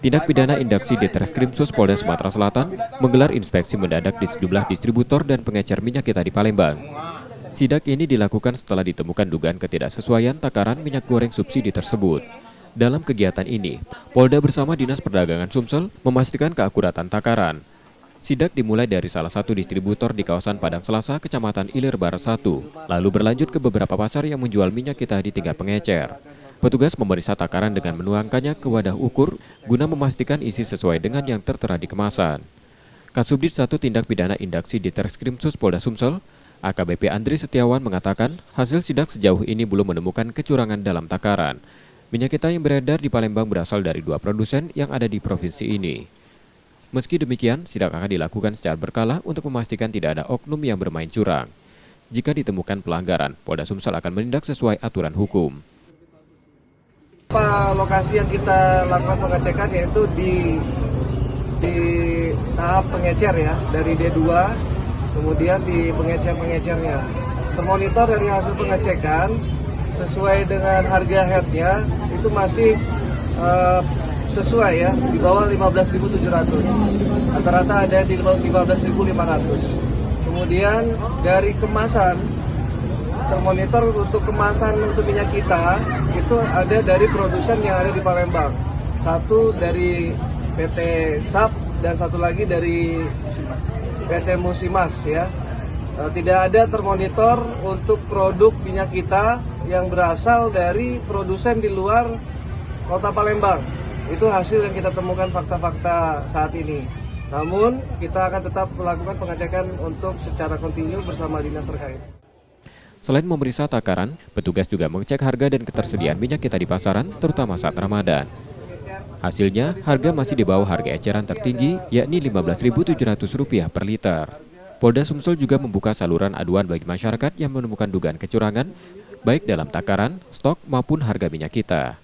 Tindak pidana indaksi Ditreskrimsus Polda Sumatera Selatan menggelar inspeksi mendadak di sejumlah distributor dan pengecer minyak kita di Palembang. Sidak ini dilakukan setelah ditemukan dugaan ketidaksesuaian takaran minyak goreng subsidi tersebut. Dalam kegiatan ini, Polda bersama Dinas Perdagangan Sumsel memastikan keakuratan takaran. Sidak dimulai dari salah satu distributor di kawasan Padang Selasa, Kecamatan Ilir Barat 1, lalu berlanjut ke beberapa pasar yang menjual minyak kita di tingkat pengecer. Petugas memeriksa takaran dengan menuangkannya ke wadah ukur guna memastikan isi sesuai dengan yang tertera di kemasan. Kasubdit 1 Tindak Pidana Indaksi Ditreskrimsus Polda Sumsel, AKBP Andri Setiawan mengatakan hasil sidak sejauh ini belum menemukan kecurangan dalam takaran. Minyak kita yang beredar di Palembang berasal dari 2 produsen yang ada di provinsi ini. Meski demikian, sidak akan dilakukan secara berkala untuk memastikan tidak ada oknum yang bermain curang. Jika ditemukan pelanggaran, Polda Sumsel akan menindak sesuai aturan hukum. Lokasi yang kita lakukan pengecekan yaitu di tahap pengecer ya, dari D2, kemudian di pengecer-pengecernya. Termonitor dari hasil pengecekan, sesuai dengan harga headnya, itu masih sesuai ya, di bawah 15.700. Rata-rata ada di 15.500. Kemudian dari kemasan, termonitor untuk kemasan untuk minyak kita itu ada dari produsen yang ada di Palembang. Satu dari PT SAP dan satu lagi dari PT Musimas ya. Tidak ada termonitor untuk produk minyak kita yang berasal dari produsen di luar Kota Palembang. Itu hasil yang kita temukan fakta-fakta saat ini. Namun kita akan tetap melakukan pengecekan untuk secara kontinu bersama dinas terkait. Selain memeriksa takaran, petugas juga mengecek harga dan ketersediaan minyak kita di pasaran, terutama saat Ramadan. Hasilnya, harga masih di bawah harga eceran tertinggi, yakni Rp15.700 per liter. Polda Sumsel juga membuka saluran aduan bagi masyarakat yang menemukan dugaan kecurangan, baik dalam takaran, stok, maupun harga minyak kita.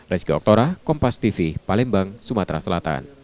Rizky Oktora, Kompas TV, Palembang, Sumatera Selatan.